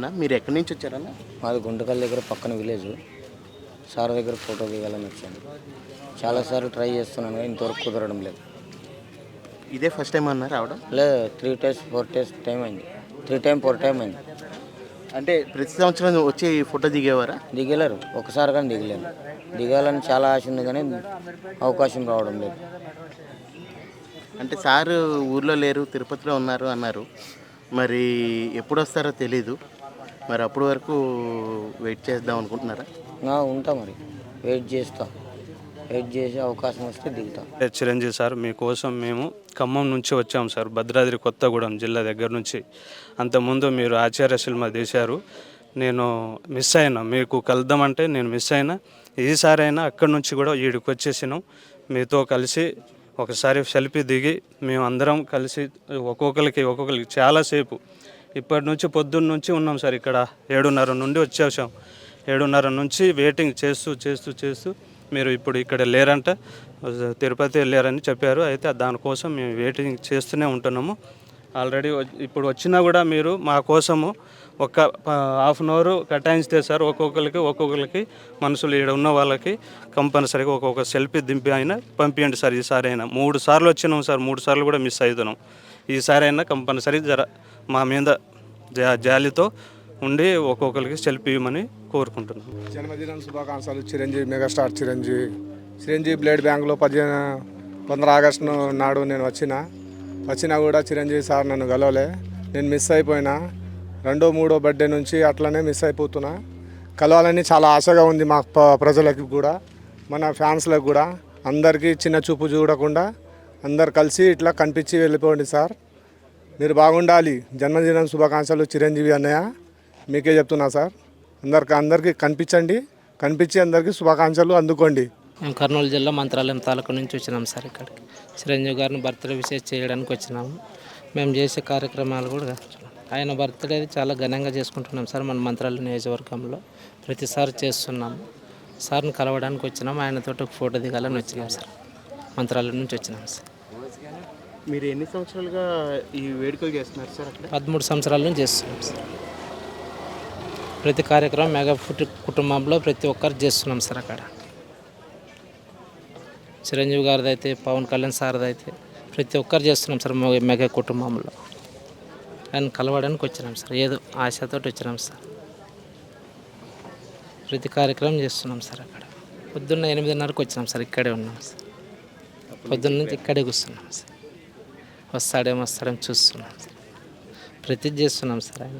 అన్న. మీరు ఎక్కడి నుంచి వచ్చారన్న? మాది గుంటకల్ దగ్గర పక్కన విలేజ్. సార్ దగ్గర ఫోటో దిగాలని వచ్చాను. చాలాసార్లు ట్రై చేస్తున్నాను కానీ ఇంతవరకు కుదరడం లేదు. ఇదే ఫస్ట్ టైం అన్న రావడం? లేదు, 3 times 4 times టైం అయింది. 3 times 4 times అయింది. అంటే ప్రతి సంవత్సరం వచ్చి ఫోటో దిగేవారా? దిగలేరు, ఒకసారి కానీ దిగలేరు. దిగాలని చాలా ఆశ ఉంది కానీ అవకాశం రావడం లేదు. అంటే సార్ ఊర్లో లేరు, తిరుపతిలో ఉన్నారు అన్నారు. మరి ఎప్పుడు వస్తారో తెలీదు. మరి అప్పటి వరకు వెయిట్ చేద్దాం అనుకుంటున్నారా? ఉంటా, మరి వెయిట్ చేసి అవకాశం వస్తే దిగుతాం. చిరంజీవి సార్, మీకోసం మేము ఖమ్మం నుంచి వచ్చాము సార్, భద్రాద్రి కొత్తగూడెం జిల్లా దగ్గర నుంచి. అంతకుముందు మీరు ఆచార్య సినిమా తీశారు, నేను మిస్ అయినా, మీకు కలుద్దామంటే నేను మిస్ అయినా. ఈసారైనా అక్కడి నుంచి కూడా ఈడికి వచ్చేసినాం. మీతో కలిసి ఒకసారి సెల్ఫీ దిగి మేము అందరం కలిసి ఒక్కొక్కరికి చాలాసేపు ఇప్పటి నుంచి పొద్దున్న నుంచి ఉన్నాం సార్. ఇక్కడ 7:30 నుండి వచ్చేసాం. 7:30 నుంచి వెయిటింగ్ చేస్తూ మీరు ఇప్పుడు ఇక్కడ లేరంట, తిరుపతి వెళ్ళారని చెప్పారు. అయితే దానికోసం మేము వెయిటింగ్ చేస్తూనే ఉంటున్నాము. ఆల్రెడీ ఇప్పుడు వచ్చినా కూడా మీరు మా కోసము ఒక ½ అన్ అవర్ కేటాయిస్తే సార్, ఒక్కొక్కరికి మనుషులు ఇక్కడ ఉన్న వాళ్ళకి కంపల్సరీగా ఒక్కొక్క సెల్ఫీ దింపి అయినా పంపించండి సార్. ఈసారి అయినా 3 సార్లు వచ్చినాం సార్, 3 సార్లు కూడా మిస్ అవుతున్నాం. ఈసారి అయినా కంపల్సరీ మా మీద జాలితో ఉండి ఒక్కొక్కరికి సెల్ఫీ ఇవ్వమని కోరుకుంటున్నాం. జన్మదినం శుభాకాంక్షలు చిరంజీవి, మెగాస్టార్ చిరంజీవి బ్లడ్ బ్యాంక్లో 15 ఆగస్టు నాడు నేను వచ్చినా కూడా చిరంజీవి సార్ నన్ను కలవలే. నేను మిస్ అయిపోయినా. 2వ 3వ బర్త్డే నుంచి అట్లనే మిస్ అయిపోతున్నా. కలవాలని చాలా ఆశగా ఉంది మా ప్రజలకి కూడా, మన ఫ్యాన్స్లకు కూడా. అందరికీ చిన్న చూపు చూడకుండా అందరు కలిసి ఇట్లా కనిపించి వెళ్ళిపోండి సార్. మీరు బాగుండాలి. జన్మదినం శుభాకాంక్షలు చిరంజీవి అన్నయ్య, మీకే చెప్తున్నా సార్. అందరికీ కనిపించి అందరికీ శుభాకాంక్షలు అందుకోండి. మేము కర్నూలు జిల్లా మంత్రాలయం తాలూకా నుంచి వచ్చినాం సార్. ఇక్కడికి చిరంజీవి గారిని బర్త్డే విషెస్ చేయడానికి వచ్చినాము. మేము చేసే కార్యక్రమాలు కూడా ఆయన బర్త్డే చాలా ఘనంగా చేసుకుంటున్నాం సార్. మన మంత్రాలయం నియోజకవర్గంలో ప్రతిసారి చేస్తున్నాము. సార్ని కలవడానికి వచ్చినాము, ఆయనతో ఫోటో దిగాలని వచ్చినాం సార్. మంత్రాలయం నుంచి వచ్చినాం సార్. మీరు ఎన్ని సంవత్సరాలుగా ఈ వేడుకలు చేస్తున్నారు సార్? 13 సంవత్సరాల నుంచి చేస్తున్నాం సార్. ప్రతి కార్యక్రమం మెగా కుటుంబంలో ప్రతి ఒక్కరు చేస్తున్నాం సార్. అక్కడ చిరంజీవి గారిది అయితే, పవన్ కళ్యాణ్ సార్ది అయితే ప్రతి ఒక్కరు చేస్తున్నాం సార్ మెగా కుటుంబంలో. ఆయన కలవడానికి వచ్చినాం సార్, ఏదో ఆశతో వచ్చినాం సార్. ప్రతి కార్యక్రమం చేస్తున్నాం సార్. అక్కడ పొద్దున్న 8:30కి వచ్చినాం సార్. ఇక్కడే ఉన్నాం సార్. పొద్దున్న నుంచి ఇక్కడే కూర్చున్నాం సార్. వస్తాడేమో చూస్తున్నాం సార్. ప్రతి చేస్తున్నాం సార్. ఆయన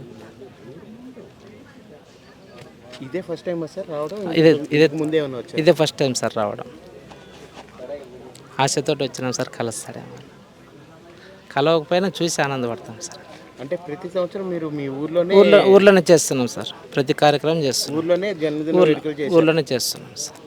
ఇదే ఫస్ట్ టైం సార్ రావడం? ఇదే ఫస్ట్ టైం సార్ రావడం. ఆశతో వచ్చినాం సార్, కలుస్తాడేమో. కలవకపోయినా చూసి ఆనందపడతాం సార్. అంటే ప్రతి సంవత్సరం మీరు మీ ఊర్లోనే చేస్తున్నాం సార్. ప్రతి కార్యక్రమం చేస్తున్నాం, ఊర్లోనే ఊర్లోనే చేస్తున్నాం సార్.